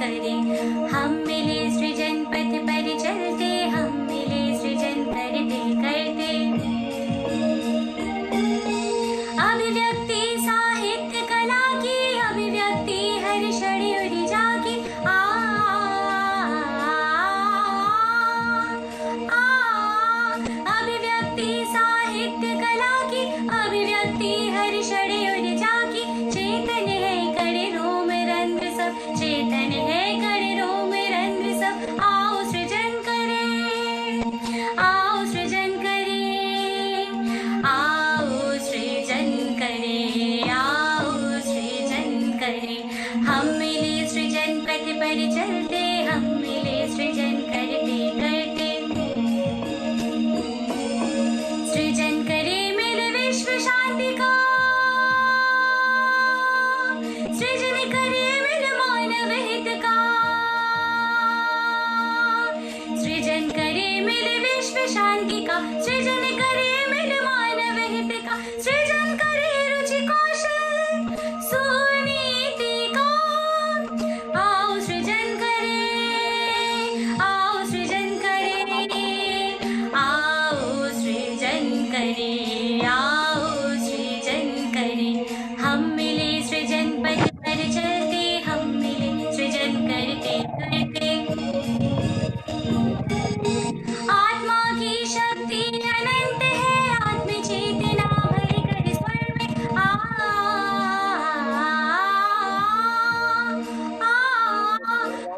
करे। हम मिले सृजन पथ पर चलते, हम मिले सृजन करते करते। अभिव्यक्ति साहित्य कला की, अभिव्यक्ति हर क्षण उड़ जागी। अभिव्यक्ति साहित्य कला की, अभिव्यक्ति हर क्षण उड़ जागी। चेतन है कण रोम रंध्र सब, चेतन है कण रोम रंध्र सब। आओ सृजन करें, आओ सृजन करें, आओ सृजन करें, आओ सृजन करें। हम मिले सृजन पथ पर चलते, हम मिले सृजन करते करते। सृजन करे मिले विश्व शांति का, सृजन करे मिले मानव हित का। सृजन करे मिले विश्व शांति का, सृजन करे मिले मानव हित का। सृजन करे रुचि कौशल सुनीति का। आओ सृजन करें, आओ सृजन करें, आओ सृजन करें, आओ सृजन करें। हम मिले सृजन पथ पर चलते, हम मिले सृजन करते करते। आत्मा की शक्ति अनंत है, आत्म चेतना भर कर स्वर में।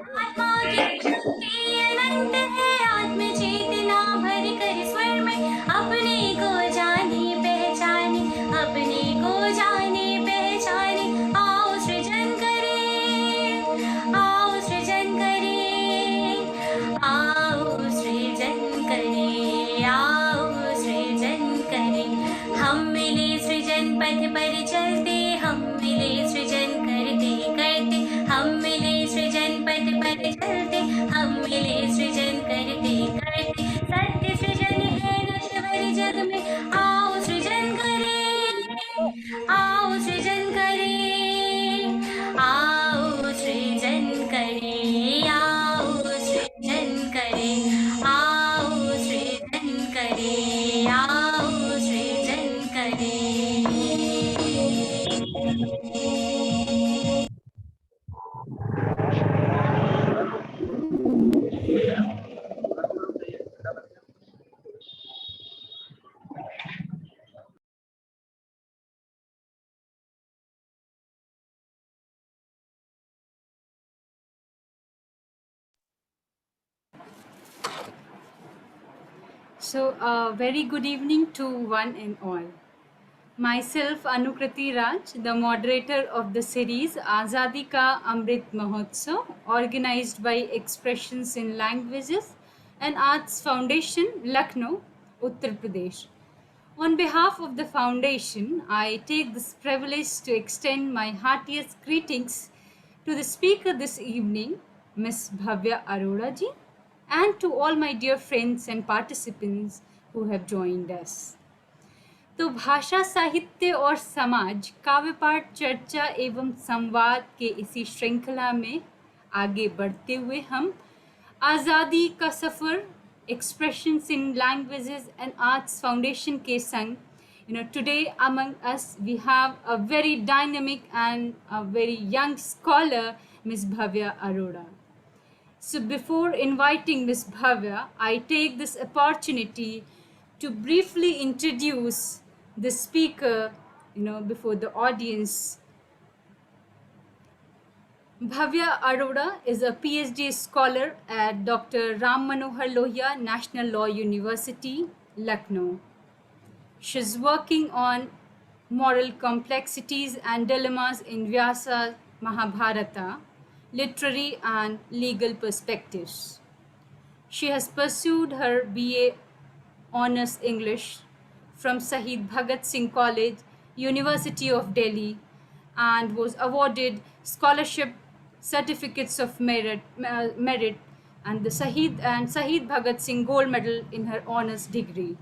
आत्मा की शक्ति अनंत है, आत्म चेतना भर कर स्वर में। अपने को जाने पहचाने, अपने को जाने पहचाने। आओ सृजन करें, आओ सृजन करें, आओ सृजन करें, आओ सृजन करें। हम मिले सृजन पथ पर चलते, हम मिले सृजन करते करते। हम मिले सृजन पथ पर चलते, हम मिले सृजन करते करते। सत्य सृजन है नश्वर जग में, आओ सृजन करें, आओ सृजन करें, आओ सृजन करें, आओ सृजन करें, आओ सृजन करें, आओ सृजन करें। So, very good evening to one and all. Myself, Anukriti Raj, the moderator of the series Azadi Ka Amrit Mahotsav, organized by Expressions in Languages and Arts Foundation, Lucknow, Uttar Pradesh. On behalf of the foundation, I take this privilege to extend my heartiest greetings to the speaker this evening, Ms. Bhavya Arora ji, and to all my dear friends and participants who have joined us. तो भाषा साहित्य और समाज काव्य पाठ चर्चा एवं संवाद के इसी श्रृंखला में आगे बढ़ते हुए हम आज़ादी का सफ़र expressions in languages and arts foundation के संग today among us we have a very dynamic and a very young scholar, Ms. Bhavya Arora. So before inviting Ms. Bhavya, I take this opportunity to briefly introduce the speaker, before the audience. Bhavya Arora is a PhD scholar at Dr. Ram Manohar Lohia National Law University, Lucknow. She's working on moral complexities and dilemmas in Vyasa Mahabharata, literary and legal perspectives. She has pursued her BA Honours English from Shahid Bhagat Singh College, University of Delhi, and was awarded scholarship certificates of merit and the Shahid Bhagat Singh Gold Medal in her honours degree.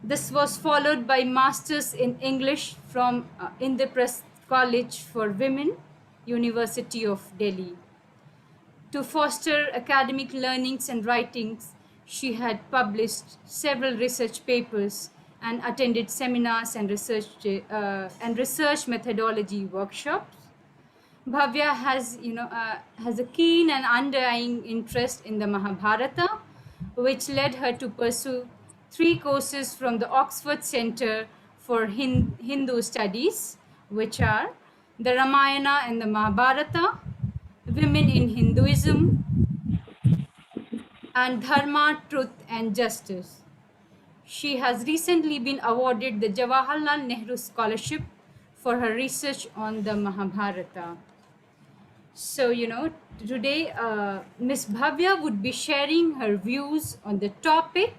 This was followed by Masters in English from Indraprasth College for Women University of Delhi. To foster academic learnings and writings, she had published several research papers and attended seminars and research methodology workshops. Bhavya has a keen and underlying interest in the Mahabharata, which led her to pursue 3 courses from the Oxford Center for Hindu Studies, which are the Ramayana and the Mahabharata, Women in Hinduism, and Dharma, Truth and Justice. She has recently been awarded the Jawaharlal Nehru Scholarship for her research on the Mahabharata. So, today Miss Bhavya would be sharing her views on the topic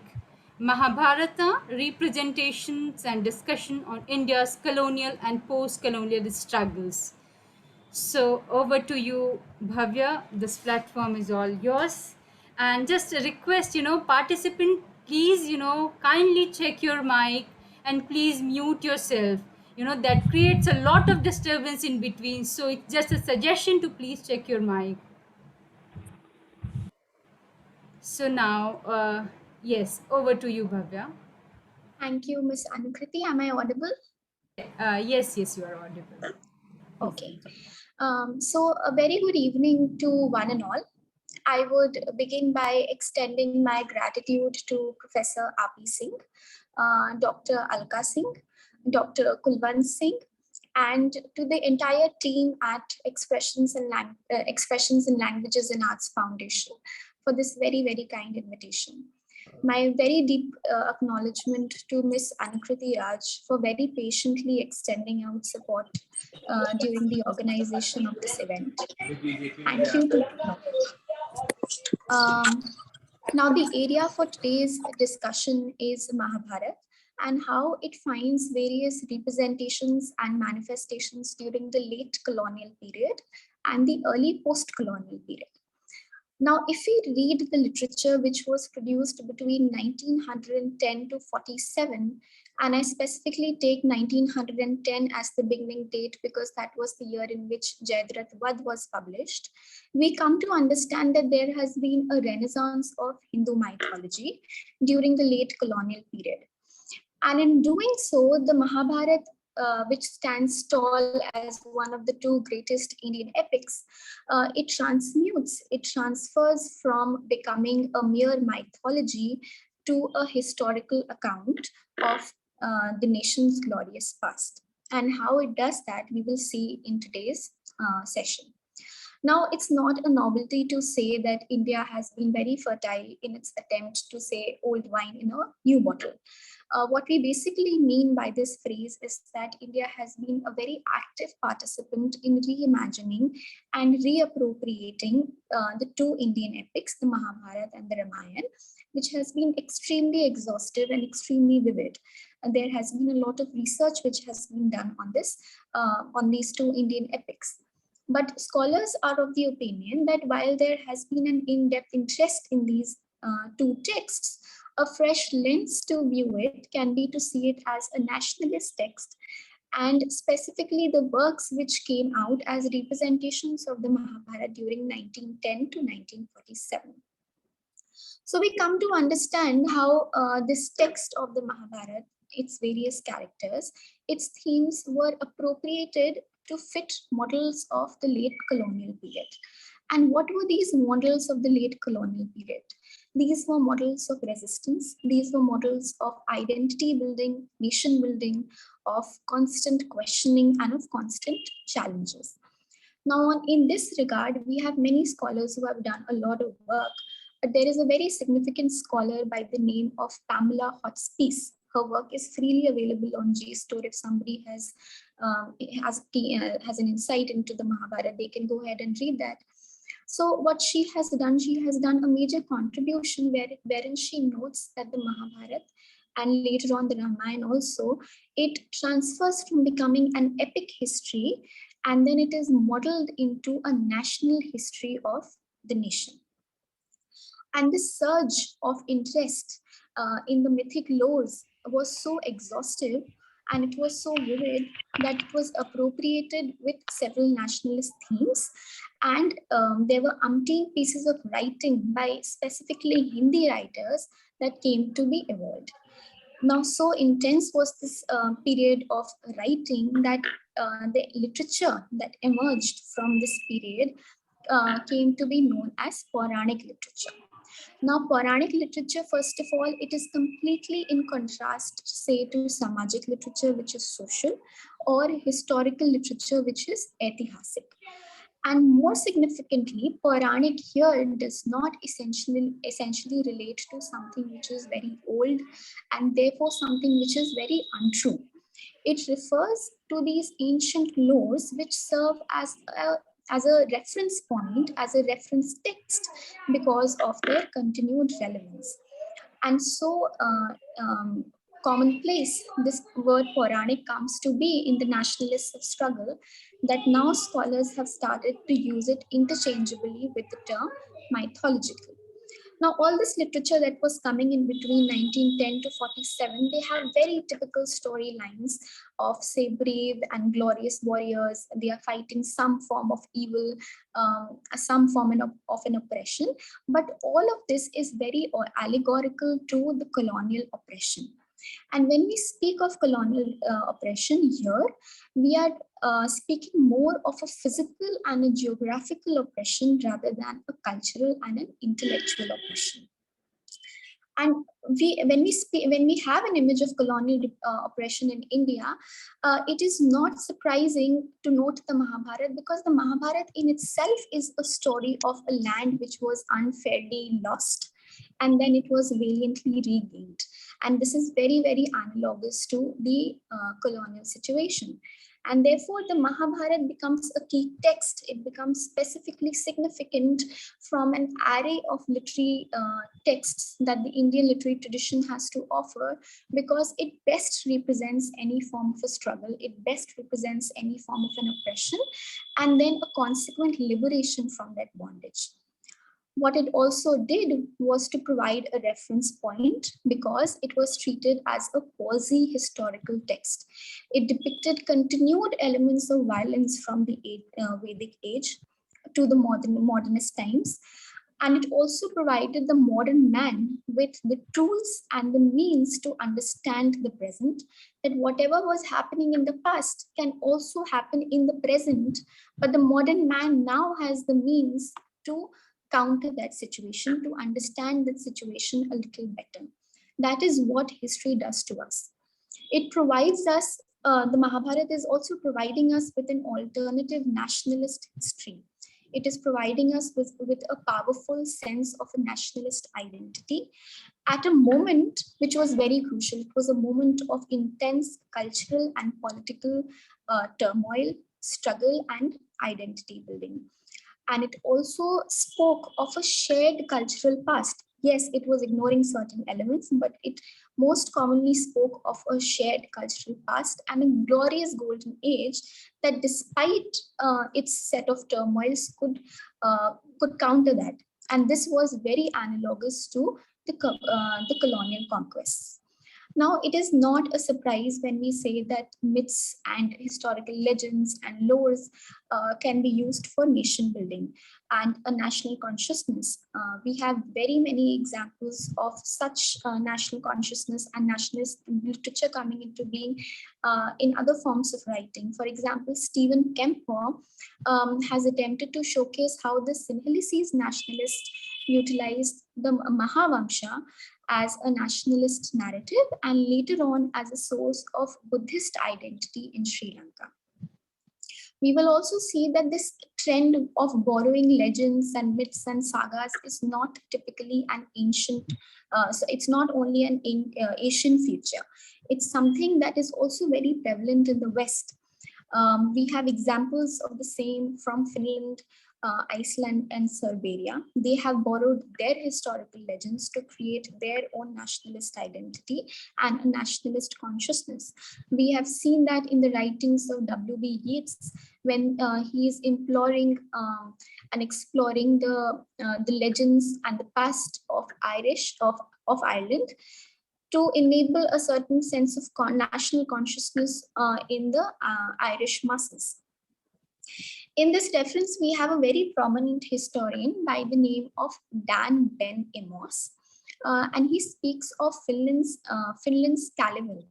Mahabharata, representations and discussion on India's colonial and post-colonial struggles. So over to you, Bhavya. This platform is all yours. And just a request, participant, please, kindly check your mic and please mute yourself. That creates a lot of disturbance in between. So it's just a suggestion to please check your mic. So now, yes, over to you, Bhavya. Thank you, Miss Anukriti. Am I audible? Yes, you are audible. Okay. So a very good evening to one and all. I would begin by extending my gratitude to Professor Api Singh, Dr. Alka Singh, Dr. Kulwant Singh, and to the entire team at Expressions in Languages and Arts Foundation for this very, very kind invitation. My very deep acknowledgement to Miss Anukriti Raj for very patiently extending out support during the organization of this event. Thank you to now the area for today's discussion is Mahabharata and how it finds various representations and manifestations during the late colonial period and the early post-colonial period. Now, if we read the literature which was produced between 1910 to 47, and I specifically take 1910 as the beginning date because that was the year in which Jayadratha Vad was published, we come to understand that there has been a renaissance of Hindu mythology during the late colonial period. And in doing so, the Mahabharata, which stands tall as one of the 2 greatest Indian epics, it transfers from becoming a mere mythology to a historical account of the nation's glorious past. And how it does that, we will see in today's session. Now, it's not a novelty to say that India has been very fertile in its attempt to say old wine in a new bottle. What we basically mean by this phrase is that India has been a very active participant in reimagining and reappropriating the 2 Indian epics, the Mahabharata and the Ramayana, which has been extremely exhaustive and extremely vivid. And there has been a lot of research which has been done on this, on these 2 Indian epics. But scholars are of the opinion that while there has been an in-depth interest in these 2 texts, a fresh lens to view it can be to see it as a nationalist text, and specifically the works which came out as representations of the Mahabharata during 1910 to 1947. So we come to understand how this text of the Mahabharata, its various characters, its themes were appropriated to fit models of the late colonial period. And what were these models of the late colonial period? These were models of resistance. These were models of identity building, nation building, of constant questioning, and of constant challenges. Now, in this regard, we have many scholars who have done a lot of work. But there is a very significant scholar by the name of Pamela Hotspiece. Her work is freely available on JSTOR. If somebody has an insight into the Mahabharata, they can go ahead and read that. So what she has done a major contribution wherein she notes that the Mahabharata and later on the Ramayana also, it transfers from becoming an epic history and then it is modeled into a national history of the nation. And this surge of interest in the mythic lores was so exhaustive and it was so vivid that it was appropriated with several nationalist themes. And there were umpteen pieces of writing by specifically Hindi writers that came to be evolved. Now, so intense was this period of writing that the literature that emerged from this period came to be known as Puranic literature. Now, Puranic literature, first of all, it is completely in contrast, say, to Samajic literature, which is social, or historical literature, which is Aitihasik. And more significantly, Puranic here does not essentially relate to something which is very old and therefore something which is very untrue. It refers to these ancient laws which serve as a reference point, as a reference text, because of their continued relevance. And so commonplace this word Puranic comes to be in the nationalist struggle that now scholars have started to use it interchangeably with the term mythological. Now, all this literature that was coming in between 1910 to 47, they have very typical storylines of, say, brave and glorious warriors. They are fighting some form of evil, some form of an oppression. But all of this is very allegorical to the colonial oppression. And when we speak of colonial oppression here, we are speaking more of a physical and a geographical oppression rather than a cultural and an intellectual oppression. And when we have an image of colonial oppression in India, it is not surprising to note the Mahabharata, because the Mahabharata in itself is a story of a land which was unfairly lost and then it was valiantly regained. And this is very, very analogous to the colonial situation. And therefore, the Mahabharata becomes a key text. It becomes specifically significant from an array of literary texts that the Indian literary tradition has to offer, because it best represents any form of a struggle. It best represents any form of an oppression, and then a consequent liberation from that bondage. What it also did was to provide a reference point, because it was treated as a quasi-historical text. It depicted continued elements of violence from the Vedic age to the modernist times. And it also provided the modern man with the tools and the means to understand the present, that whatever was happening in the past can also happen in the present, but the modern man now has the means to counter that situation, to understand that situation a little better. That is what history does to us. It provides us, the Mahabharata is also providing us with an alternative nationalist history. It is providing us with a powerful sense of a nationalist identity at a moment which was very crucial. It was a moment of intense cultural and political turmoil, struggle, and identity building. And it also spoke of a shared cultural past. Yes, it was ignoring certain elements, but it most commonly spoke of a shared cultural past and a glorious golden age that, despite its set of turmoils, could counter that. And this was very analogous to the colonial conquests. Now, it is not a surprise when we say that myths and historical legends and lores can be used for nation building and a national consciousness. We have very many examples of such national consciousness and nationalist literature coming into being in other forms of writing. For example, Stephen Kempfer has attempted to showcase how the Sinhalese nationalists utilized the Mahavamsha as a nationalist narrative and later on as a source of Buddhist identity in Sri Lanka. We will also see that this trend of borrowing legends and myths and sagas is not typically an ancient, so it's not only an Asian feature. It's something that is also very prevalent in the West. We have examples of the same from Finland, Iceland, and Serbia. They have borrowed their historical legends to create their own nationalist identity and a nationalist consciousness. We have seen that in the writings of W.B. Yeats when he is imploring and exploring the legends and the past of Ireland to enable a certain sense of national consciousness in the Irish masses. In this reference, we have a very prominent historian by the name of Dan Ben Amos, and he speaks of Finland's Kalevala,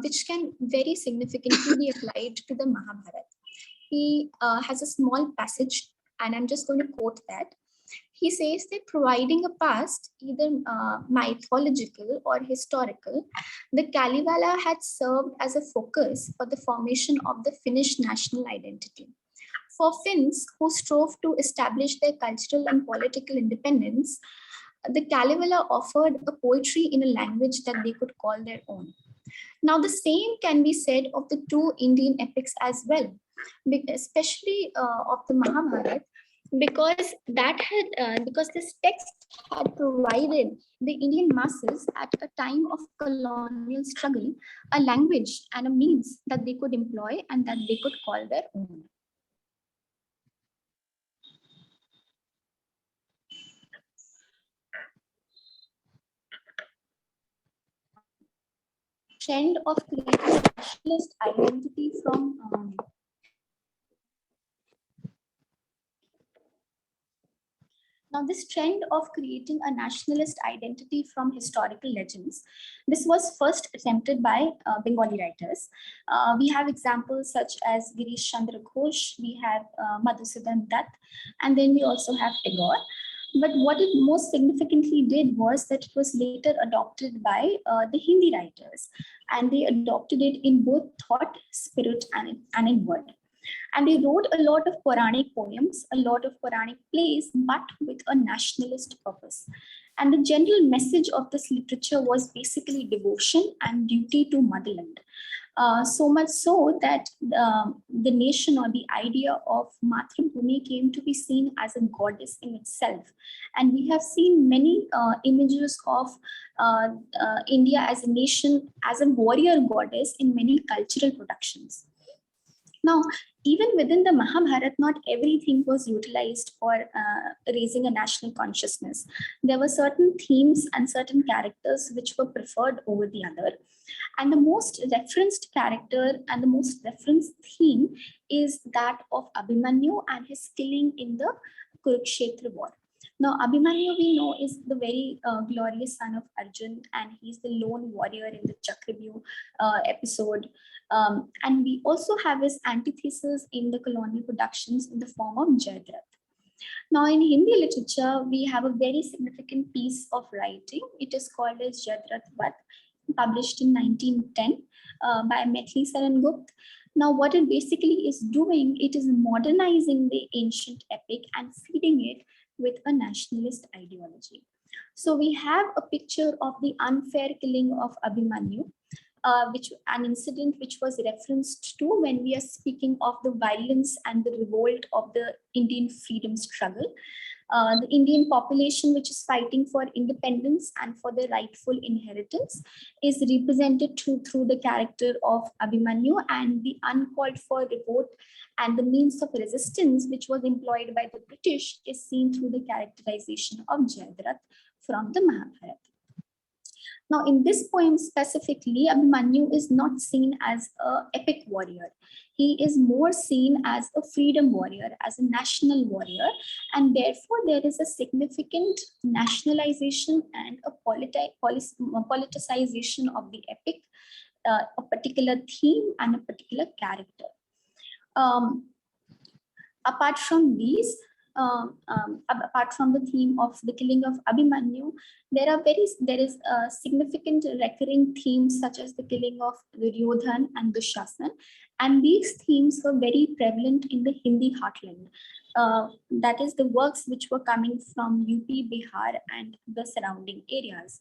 which can very significantly be applied to the Mahabharata. He has a small passage, and I'm just going to quote that. He says that providing a past, either mythological or historical, the Kalevala had served as a focus for the formation of the Finnish national identity. For Finns who strove to establish their cultural and political independence, the Kalevala offered a poetry in a language that they could call their own. Now, the same can be said of the two Indian epics as well, especially of the Mahabharata, because this text had provided the Indian masses at a time of colonial struggle a language and a means that they could employ and that they could call their own. Trend of creating nationalist identity from Now, this trend of creating a nationalist identity from historical legends, this was first attempted by Bengali writers. We have examples such as Girish Chandra Ghosh, we have Madhusudan Dutt, and then we also have Tagore. But what it most significantly did was that it was later adopted by the Hindi writers, and they adopted it in both thought, spirit, and in word. And they wrote a lot of Puranic poems, a lot of Puranic plays, but with a nationalist purpose. And the general message of this literature was basically devotion and duty to motherland. So much so that the nation or the idea of Mathrubhumi came to be seen as a goddess in itself. And we have seen many images of India as a nation, as a warrior goddess in many cultural productions. Now, even within the Mahabharata, not everything was utilized for raising a national consciousness. There were certain themes and certain characters which were preferred over the other. And the most referenced character and the most referenced theme is that of Abhimanyu and his killing in the Kurukshetra war. Now, Abhimanyu, we know, is the very glorious son of Arjun, and he's the lone warrior in the Chakravyuh episode. And we also have his antithesis in the colonial productions in the form of Jayadratha. Now, in Hindi literature, we have a very significant piece of writing. It is called as Jayadratha Vad, published in 1910 by Maithili Saran Gupta. Now, what it basically is doing, it is modernizing the ancient epic and feeding it with a nationalist ideology. So we have a picture of the unfair killing of Abhimanyu, which an incident which was referenced to when we are speaking of the violence and the revolt of the Indian freedom struggle. The Indian population which is fighting for independence and for their rightful inheritance is represented through the character of Abhimanyu, and the uncalled for revolt and the means of resistance which was employed by the British is seen through the characterization of Jayadratha from the Mahabharata. Now, in this poem specifically, Abhimanyu is not seen as an epic warrior. He is more seen as a freedom warrior, as a national warrior, and therefore there is a significant nationalization and a politicization of the epic, a particular theme and a particular character. Apart from these, apart from the theme of the killing of Abhimanyu, there is a significant recurring themes such as the killing of Duryodhan and Dushasana, and these themes were very prevalent in the Hindi heartland. That is the works which were coming from UP, Bihar, and the surrounding areas.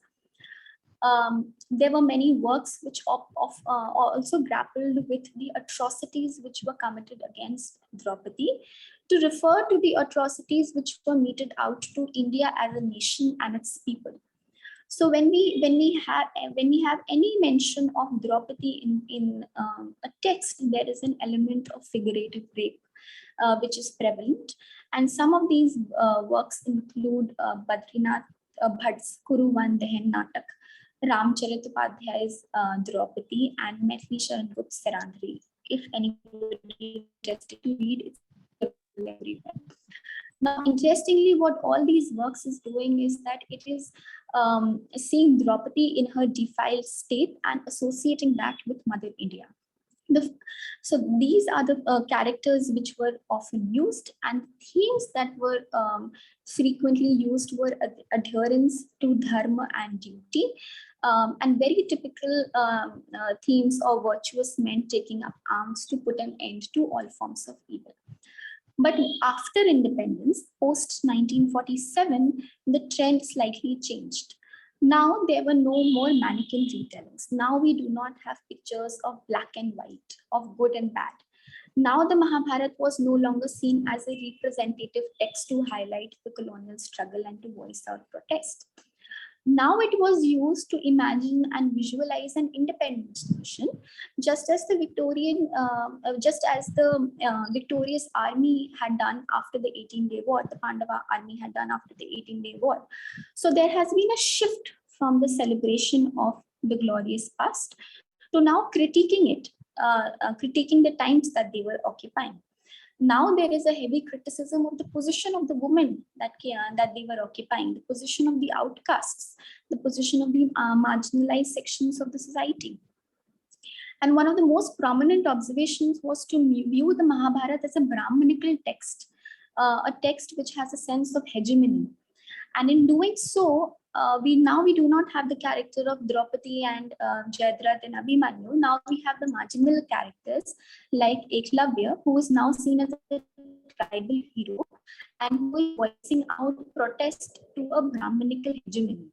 There were many works which also grappled with the atrocities which were committed against Draupadi, to refer to the atrocities which were meted out to India as a nation and its people. So when we have any mention of Draupadi in a text, there is an element of figurative rape, which is prevalent. And some of these works include Badrinath Bhatt's Kuruvan Dahan Natak, Ramcharit Upadhyay's Draupadi, and Maithili Sharan Gupta's Sarandhari. If anybody interested to read, it's available everywhere. Now, interestingly, what all these works is doing is that it is seeing Draupadi in her defiled state and associating that with Mother India. So these are the characters which were often used, and themes that were frequently used were adherence to dharma and duty, and very typical themes of virtuous men taking up arms to put an end to all forms of evil. But after independence, post 1947, the trend slightly changed. Now there were no more mannequin retellings. Now we do not have pictures of black and white, of good and bad. Now the Mahabharata was no longer seen as a representative text to highlight the colonial struggle and to voice out protest. Now it was used to imagine and visualize an independence notion, just as the victorious army had done after the 18-day war, the Pandava army had done after the 18-day war. So there has been a shift from the celebration of the glorious past to now critiquing it, critiquing the times that they were occupying. Now there is a heavy criticism of the position of the women that they were occupying, the position of the outcasts, the position of the marginalized sections of the society. And one of the most prominent observations was to view the Mahabharata as a Brahmanical text, a text which has a sense of hegemony. And in doing so, we do not have the character of Draupadi and Jayadratha and Abhimanyu. Now we have the marginal characters like Eklavya, who is now seen as a tribal hero and who is voicing out protest to a Brahmanical hegemony.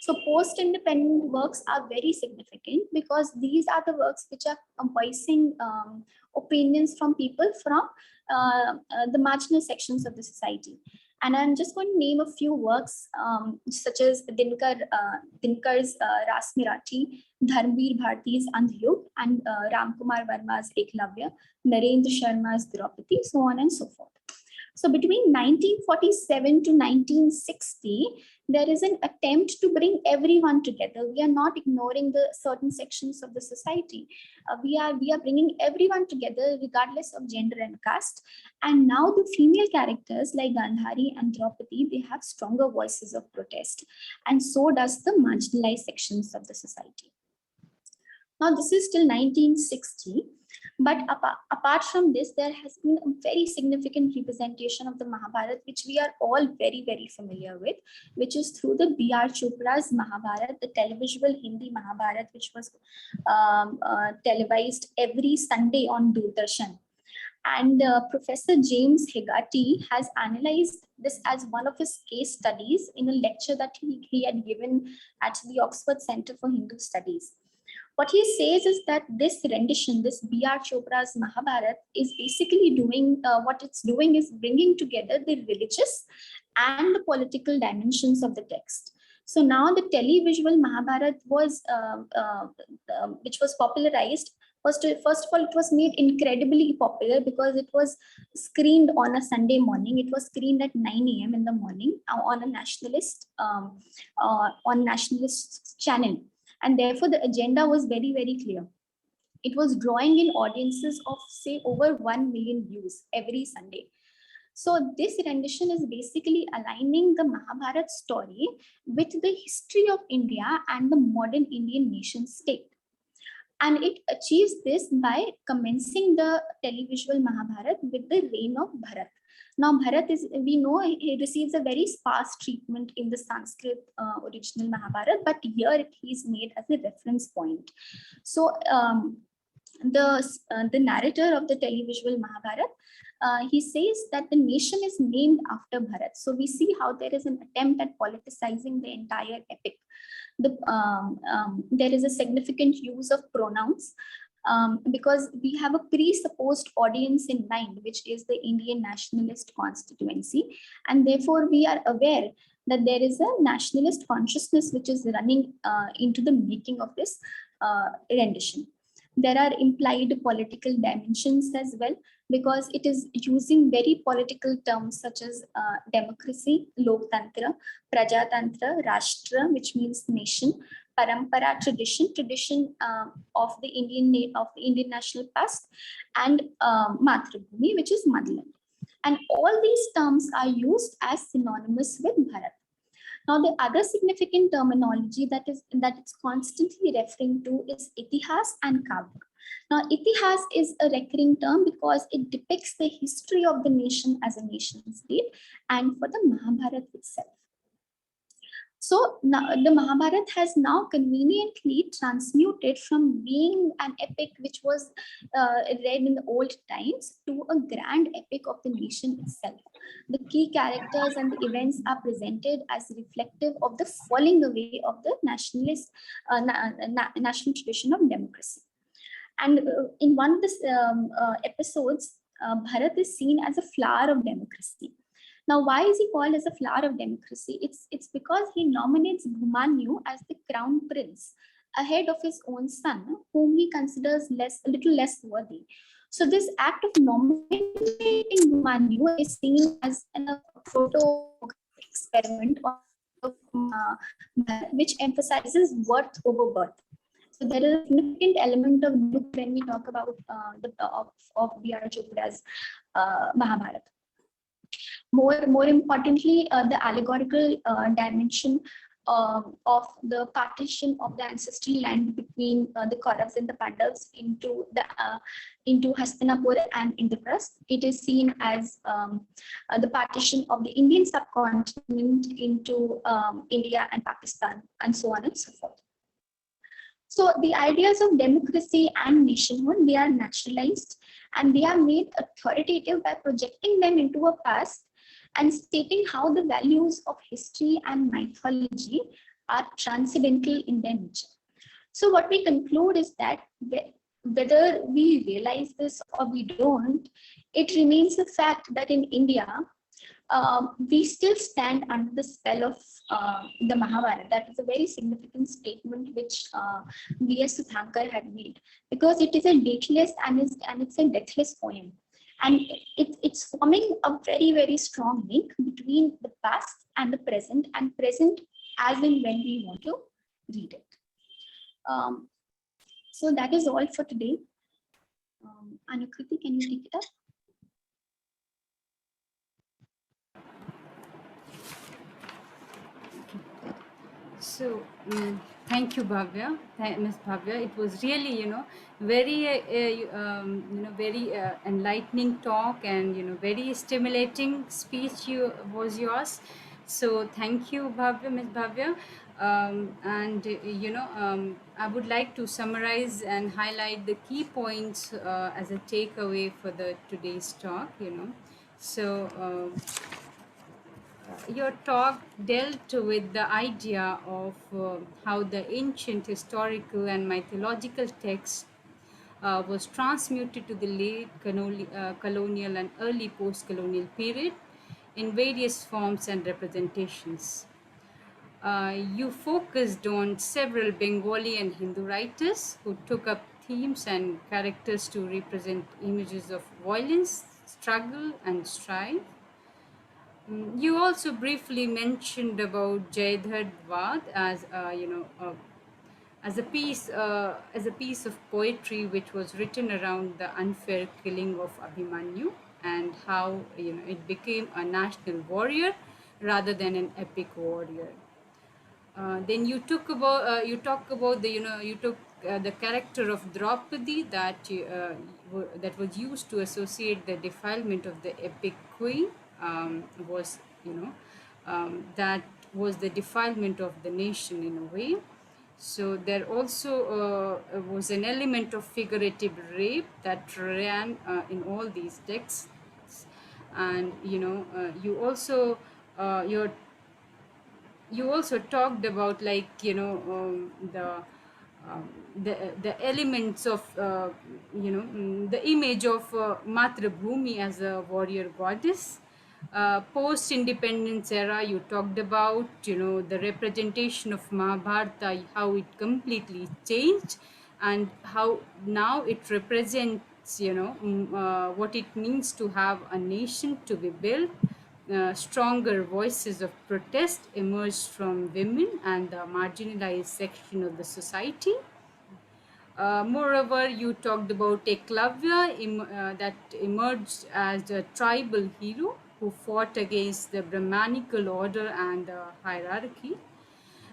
So post-independent works are very significant because these are the works which are voicing opinions from people from the marginal sections of the society. And I'm just going to name a few works such as Dinkar's Ras Marathi, Dharmveer Bharati's Andhyog, and Ramkumar Varma's Eklavya, Narendra Sharma's Draupadi, so on and so forth. So between 1947 to 1960, there is an attempt to bring everyone together. We are not ignoring the certain sections of the society. We are bringing everyone together regardless of gender and caste. And now the female characters like Gandhari and Draupadi, they have stronger voices of protest. And so does the marginalized sections of the society. Now this is till 1960. But apart from this, there has been a very significant representation of the Mahabharata, which we are all very, very familiar with, which is through the B.R. Chopra's Mahabharata, the televisual Hindi Mahabharata, which was televised every Sunday on Doordarshan. And Professor James Hegati has analyzed this as one of his case studies in a lecture that he had given at the Oxford Center for Hindu Studies. What he says is that this rendition, this B.R. Chopra's Mahabharata, is basically doing, what it's doing is bringing together the religious and the political dimensions of the text. So now the televisual Mahabharata was, which was popularized. First of all, it was made incredibly popular because it was screened on a Sunday morning. It was screened at 9 a.m. in the morning on a nationalist channel. And therefore, the agenda was very, very clear. It was drawing in audiences of, say, over 1 million views every Sunday. So this rendition is basically aligning the Mahabharata story with the history of India and the modern Indian nation state. And it achieves this by commencing the televisual Mahabharata with the reign of Bharat. Now, Bharat is, we know, he receives a very sparse treatment in the Sanskrit original Mahabharata, but here he is made as a reference point. So the narrator of the televisual Mahabharata, he says that the nation is named after Bharat. So we see how there is an attempt at politicizing the entire epic. There is a significant use of pronouns because we have a presupposed audience in mind, which is the Indian nationalist constituency. And therefore, we are aware that there is a nationalist consciousness which is running into the making of this rendition. There are implied political dimensions as well, because it is using very political terms such as democracy, Loktantra, Prajatantra, Rashtra, which means nation, parampara, tradition of the Indian national past, and Matrabhumi, which is motherland. And all these terms are used as synonymous with Bharat. Now, the other significant terminology that it's constantly referring to is itihas and kavya. Now, itihas is a recurring term because it depicts the history of the nation as a nation state and for the Mahabharata itself. So now, the Mahabharata has now conveniently transmuted from being an epic which was read in the old times to a grand epic of the nation itself. The key characters and the events are presented as reflective of the falling away of the nationalist national tradition of democracy. And in one of the episodes, Bharat is seen as a flower of democracy. Now, why is he called as a flower of democracy? It's because he nominates Bhumanyu as the crown prince ahead of his own son, whom he considers a little less worthy. So this act of nominating Bhumanyu is seen as a photo experiment of which emphasizes worth over birth. So there is a significant element of when we talk about of B.R. Chopra's Mahabharata. More importantly, the allegorical dimension of the partition of the ancestral land between the Kauravas and the Pandavas into Hastinapur and Indraprastha. It is seen as the partition of the Indian subcontinent into India and Pakistan, and so on and so forth. So the ideas of democracy and nationhood, they are naturalized and they are made authoritative by projecting them into a past and stating how the values of history and mythology are transcendental in their nature. So what we conclude is that whether we realize this or we don't, it remains a fact that in India, we still stand under the spell of the Mahabharata. That is a very significant statement which V.S. Sudhankar had made, because it is a dateless and it's a deathless poem. And it's forming a very, very strong link between the past and the present as in when we want to read it. So that is all for today. Anukriti, can you take it up? So, thank you, Bhavya, Ms. Bhavya. It was really, very, very enlightening talk, and very stimulating speech was yours. So, thank you, Bhavya, Ms. Bhavya. And I would like to summarize and highlight the key points as a takeaway for the today's talk. So. Your talk dealt with the idea of how the ancient historical and mythological text was transmuted to the late colonial and early post-colonial period in various forms and representations. You focused on several Bengali and Hindu writers who took up themes and characters to represent images of violence, struggle, and strife. You also briefly mentioned about Jayadhar Vad as as a piece of poetry which was written around the unfair killing of Abhimanyu, and how it became a national warrior rather than an epic warrior. Then you talk about the character of Draupadi that was used to associate the defilement of the epic queen, was that was the defilement of the nation in a way. So there also was an element of figurative rape that ran in all these texts, and you also you also talked about, like, the elements of the image of Matrabhumi as a warrior goddess. Post independence era, you talked about the representation of Mahabharata, how it completely changed, and how now it represents what it means to have a nation to be built, stronger voices of protest emerged from women and the marginalized section of the society. Moreover, you talked about Eklavya that emerged as a tribal hero who fought against the Brahmanical order and the hierarchy.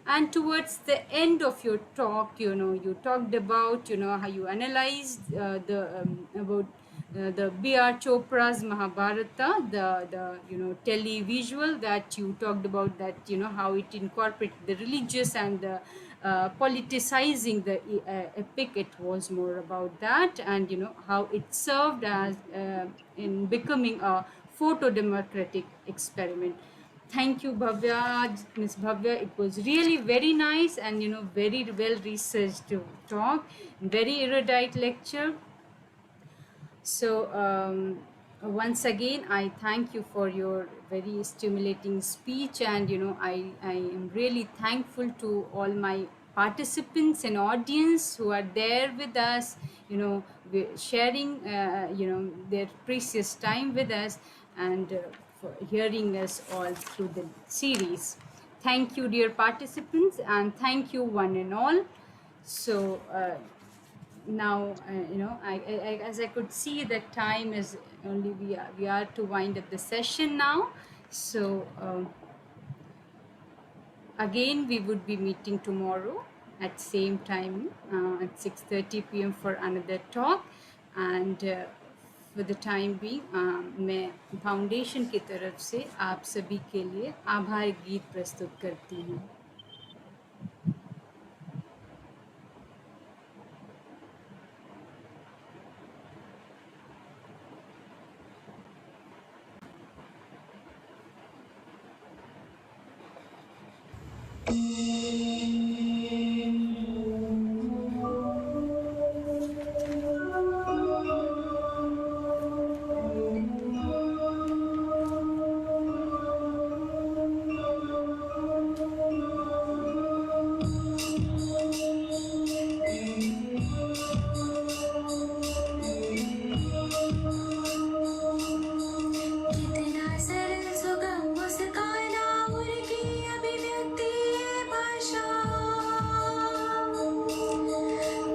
And towards the end of your talk, you talked about, how you analyzed about the B.R. Chopra's Mahabharata, the televisual that you talked about, that how it incorporated the religious and the politicizing the epic. It was more about that, and how it served as in becoming a photo democratic experiment. Thank you, Bhavya, Miss Bhavya. It was really very nice and very well researched talk, very erudite lecture. So once again, I thank you for your very stimulating speech, and I am really thankful to all my participants and audience who are there with us, sharing their precious time with us, and for hearing us all through the series. Thank you, dear participants, and thank you one and all. So now as I could see that time is only, we are to wind up the session now. So again, we would be meeting tomorrow at same time at 6:30 p.m. for another talk. And for the time being, मैं foundation की तरफ से आप सभी के लिए आभार गीत प्रस्तुत करती हूँ. कितना सरल सुगम मुस्काना उनकी अभिव्यक्ति ये भाषा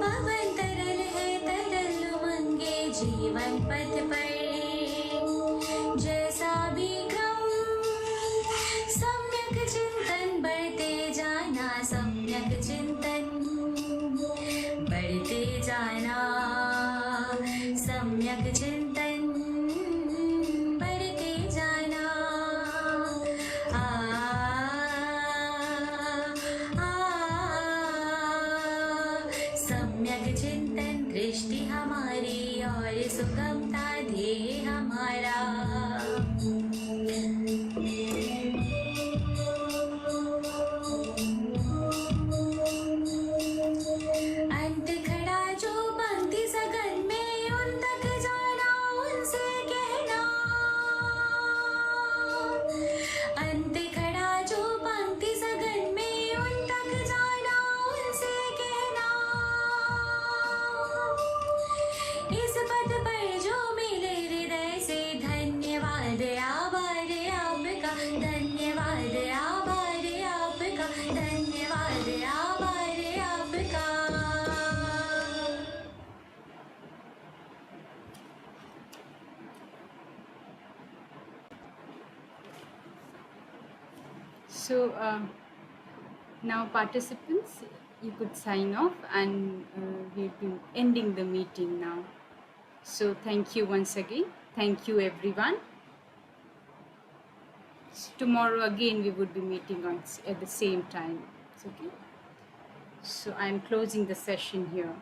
पवन तरल है तरल उमंगे जीवन पथ पर जैसा भी क्रम सम्यक चिंतन बढ़ते जाना सम्यक चिंतन बढ़ते जाना सम्यक चिंतन बढ़ते जाना आ, सम्यक चिंतन दृष्टि हमारी और सुगमता ध्येय हमारा अंत खड़ा जो पंक्ति सघन में उन तक जाना उनसे कहना अंत खड़ा जो पंक्ति सघन में उन तक जाना उनसे कहना इस पद पर जो मिले हृदय से धन्यवाद आभार आपका धन्यवाद आभार आपका धन्यवाद आभार आपका. So now participants, you could sign off, and we've been ending the meeting now. So thank you once again. Thank you everyone. Tomorrow again we would be meeting at the same time. It's okay. So I'm closing the session here.